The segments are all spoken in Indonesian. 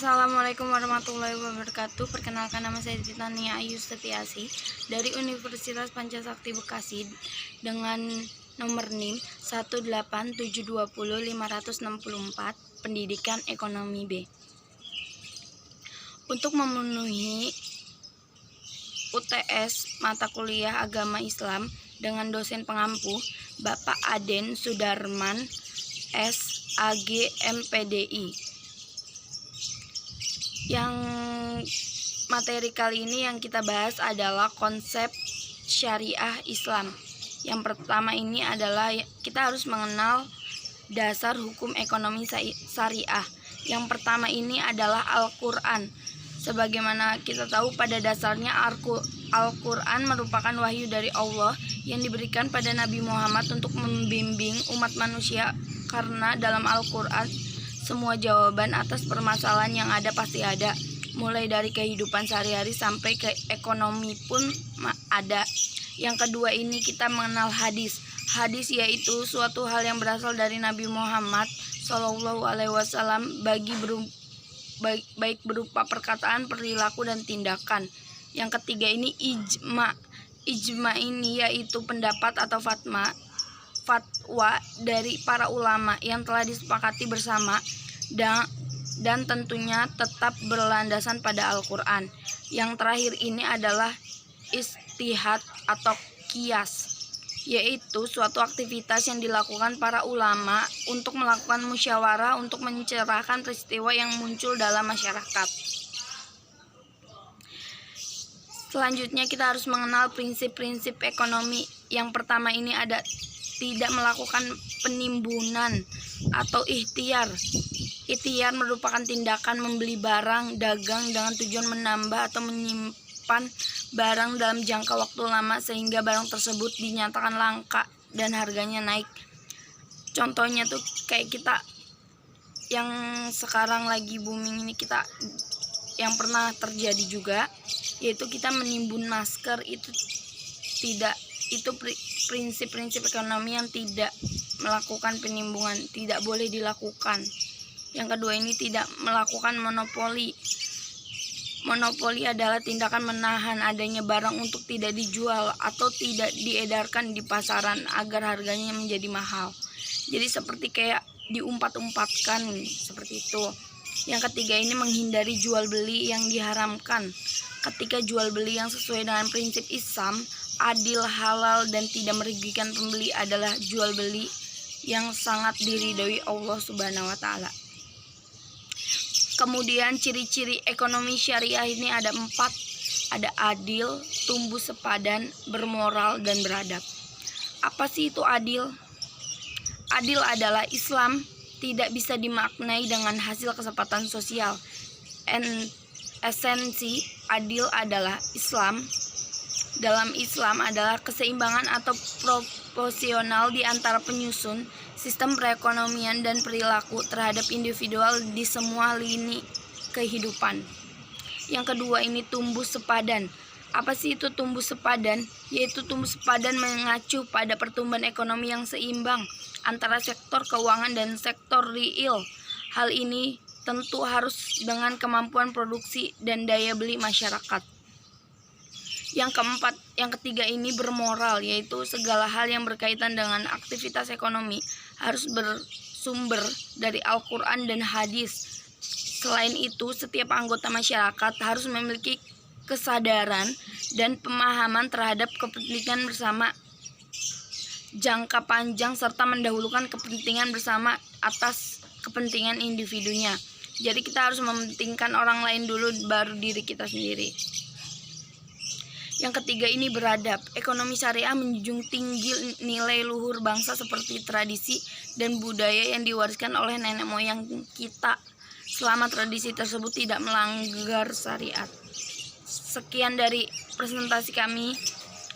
Assalamualaikum warahmatullahi wabarakatuh. Perkenalkan, nama saya Titania Ayu Setiasi dari Universitas Pancasakti Bekasi dengan nomor NIM 187205664, Pendidikan Ekonomi B. Untuk memenuhi UTS mata kuliah Agama Islam dengan dosen pengampu Bapak Aden Sudarman S.Ag MPDI. Yang materi kali ini yang kita bahas adalah konsep syariah Islam. Yang pertama ini adalah kita harus mengenal dasar hukum ekonomi syariah. Yang pertama ini adalah Al-Quran. Sebagaimana kita tahu, pada dasarnya Al-Quran merupakan wahyu dari Allah yang diberikan pada Nabi Muhammad untuk membimbing umat manusia, karena dalam Al-Quran semua jawaban atas permasalahan yang ada pasti ada, mulai dari kehidupan sehari-hari sampai ke ekonomi pun ada. Yang kedua ini kita mengenal hadis. Hadis yaitu suatu hal yang berasal dari Nabi Muhammad SAW baik berupa perkataan, perilaku, dan tindakan. Yang ketiga ini ijma. Ijma ini yaitu pendapat atau fatwa dari para ulama yang telah disepakati bersama dan tentunya tetap berlandasan pada Al-Quran. Yang terakhir ini adalah ijtihad atau qiyas, yaitu suatu aktivitas yang dilakukan para ulama untuk melakukan musyawarah untuk mencerahkan peristiwa yang muncul dalam masyarakat. Selanjutnya kita harus mengenal prinsip-prinsip ekonomi. Yang pertama ini ada tidak melakukan penimbunan atau ikhtiar. Ikhtiar merupakan tindakan membeli barang dagang dengan tujuan menambah atau menyimpan barang dalam jangka waktu lama sehingga barang tersebut dinyatakan langka dan harganya naik. Contohnya tuh kayak kita yang sekarang lagi booming ini, kita yang pernah terjadi juga, yaitu kita menimbun masker. Itu prinsip-prinsip ekonomi yang tidak melakukan penimbunan, tidak boleh dilakukan. Yang kedua ini tidak melakukan monopoli. Monopoli adalah tindakan menahan adanya barang untuk tidak dijual atau tidak diedarkan di pasaran agar harganya menjadi mahal. Jadi seperti kayak diumpat-umpatkan seperti itu. Yang ketiga ini menghindari jual beli yang diharamkan. Ketika jual beli yang sesuai dengan prinsip Islam, adil, halal, dan tidak merugikan pembeli adalah jual beli yang sangat diridhoi Allah Subhanahu wa Ta'ala. Kemudian ciri-ciri ekonomi syariah ini ada 4. Ada adil, tumbuh sepadan, bermoral, dan beradab. Apa sih itu adil? Adil adalah Islam tidak bisa dimaknai dengan hasil kesempatan sosial. Esensi adil adalah dalam Islam adalah keseimbangan atau proporsional di antara penyusun sistem perekonomian dan perilaku terhadap individual di semua lini kehidupan. Yang kedua ini tumbuh sepadan. Apa sih itu tumbuh sepadan? Yaitu tumbuh sepadan mengacu pada pertumbuhan ekonomi yang seimbang antara sektor keuangan dan sektor real. Hal ini tentu harus dengan kemampuan produksi dan daya beli masyarakat. Yang ketiga ini bermoral, yaitu segala hal yang berkaitan dengan aktivitas ekonomi harus bersumber dari Al-Quran dan hadis. Selain itu, setiap anggota masyarakat harus memiliki kesadaran dan pemahaman terhadap kepentingan bersama jangka panjang serta mendahulukan kepentingan bersama atas kepentingan individunya. Jadi kita harus mementingkan orang lain dulu baru diri kita sendiri. Yang ketiga ini beradab. Ekonomi syariah menjunjung tinggi nilai luhur bangsa seperti tradisi dan budaya yang diwariskan oleh nenek moyang kita, selama tradisi tersebut tidak melanggar syariat. Sekian dari presentasi kami.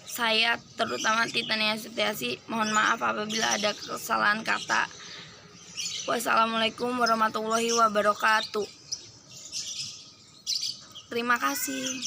Saya terutama Titania Setiasi, mohon maaf apabila ada kesalahan kata. Wassalamualaikum warahmatullahi wabarakatuh. Terima kasih.